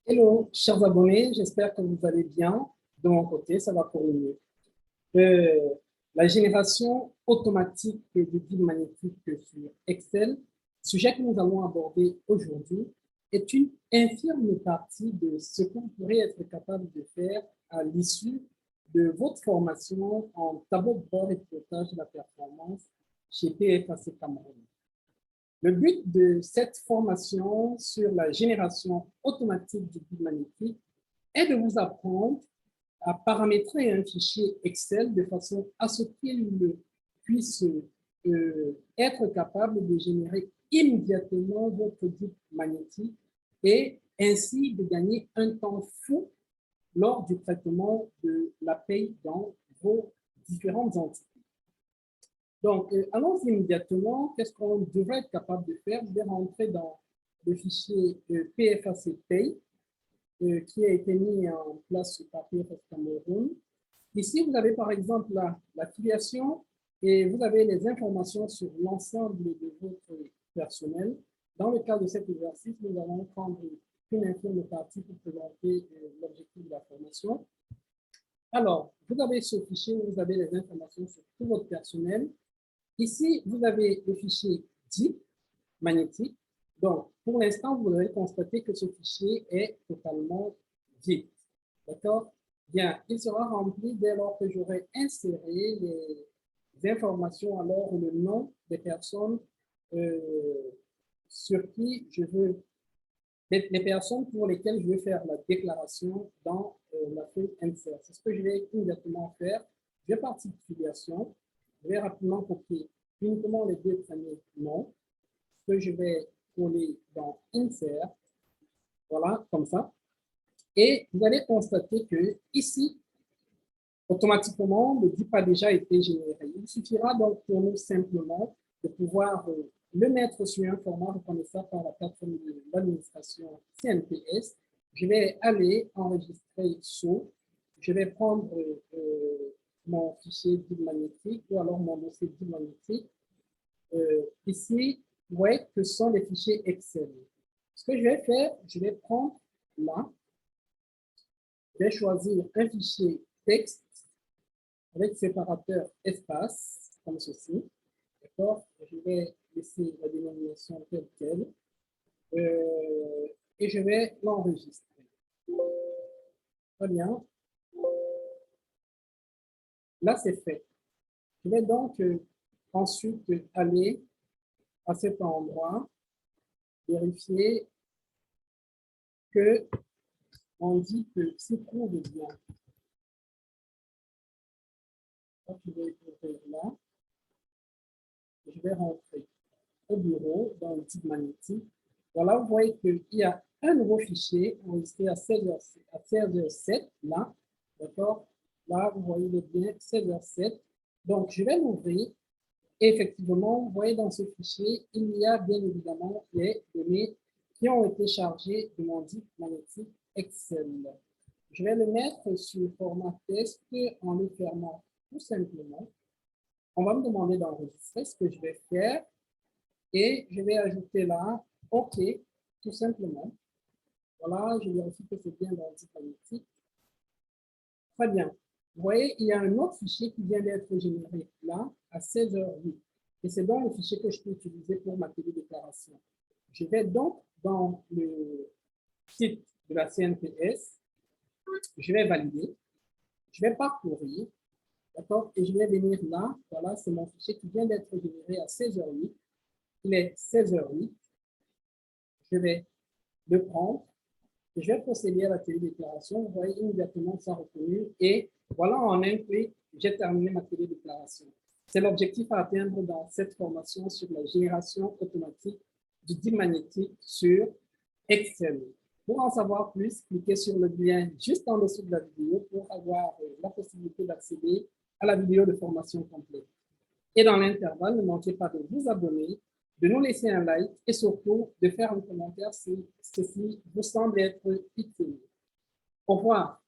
Hello, chers abonnés, j'espère que vous allez bien. De mon côté, ça va pour le mieux. Euh, la génération automatique de guides magnétiques sur Excel, sujet que nous allons aborder aujourd'hui, est une infime partie de ce que vous pourrez être capable de faire à l'issue de votre formation en tableau de bord et pilotage de la performance chez PFAC Cameroun. Le but de cette formation sur la génération automatique du guide magnétique est de vous apprendre à paramétrer un fichier Excel de façon à ce qu'il puisse être capable de générer immédiatement votre guide magnétique et ainsi de gagner un temps fou lors du traitement de la paye dans vos différentes entités. Donc, allons immédiatement. Qu'est-ce qu'on devrait être capable de faire? Je vais rentrer dans le fichier PFAC Pay qui a été mis en place par PFAC Cameroun. Ici, vous avez par exemple l'affiliation et vous avez les informations sur l'ensemble de votre personnel. Dans le cas de cet exercice, nous allons prendre une infime partie pour présenter l'objectif de la formation. Alors, vous avez ce fichier où vous avez les informations sur tout votre personnel. Ici, vous avez le fichier DIP magnétique. Donc, pour l'instant, vous allez constater que ce fichier est totalement vide. D'accord? Bien, il sera rempli dès lors que j'aurai inséré les informations, alors le nom des personnes sur qui je veux, les personnes pour lesquelles je vais faire la déclaration dans la feuille Insert. C'est ce que je vais immédiatement faire. Je vais partir de filiation. Je vais rapidement copier uniquement les deux premiers noms que je vais coller dans Insert. Voilà, comme ça. Et vous allez constater que ici, automatiquement, le DIP a déjà été généré. Il suffira donc pour nous simplement de pouvoir le mettre sur un format reconnaissable par la plateforme de l'administration CNPS. Je vais aller enregistrer SO. Je vais prendre mon fichier DIP magnétique ou alors mon dossier DIP magnétique. Ici, vous voyez que ce sont les fichiers Excel. Ce que je vais faire, je vais prendre là, je vais choisir un fichier texte avec séparateur espace, comme ceci. D'accord? Je vais laisser la dénomination telle quelle. Et je vais l'enregistrer. Très bien. Là, c'est fait. Je vais donc ensuite aller à cet endroit, vérifier que on dit que s'y trouve bien. Donc, je vais ouvrir là. Je vais rentrer au bureau dans le type magnétique. Voilà, vous voyez qu'il y a un nouveau fichier enregistré à 16h07, là, d'accord? Là, vous voyez le bien 16h07. Donc, je vais l'ouvrir. Et effectivement, vous voyez dans ce fichier, il y a bien évidemment les données qui ont été chargées de mon disque magnétique Excel. Je vais le mettre sur format test en le fermant tout simplement. On va me demander d'enregistrer ce que je vais faire. Et je vais ajouter là, OK, tout simplement. Voilà, je vérifie que c'est bien dans le type magnétique. Très bien. Vous voyez, il y a un autre fichier qui vient d'être généré là, à 16h08. Et c'est donc le fichier que je peux utiliser pour ma télédéclaration. Je vais donc dans le site de la CNPS, je vais valider, je vais parcourir, d'accord, et je vais venir là, voilà, c'est mon fichier qui vient d'être généré à 16h08. Il est 16h08. Je vais le prendre. Je vais procéder à la télédéclaration. Vous voyez immédiatement ça reconnu. Et voilà, en un clic, j'ai terminé ma télédéclaration. C'est l'objectif à atteindre dans cette formation sur la génération automatique du DIP magnétique sur Excel. Pour en savoir plus, cliquez sur le lien juste en dessous de la vidéo pour avoir la possibilité d'accéder à la vidéo de formation complète. Et dans l'intervalle, ne manquez pas de vous abonner, de nous laisser un like et surtout de faire un commentaire si ceci vous semble être utile. Au revoir.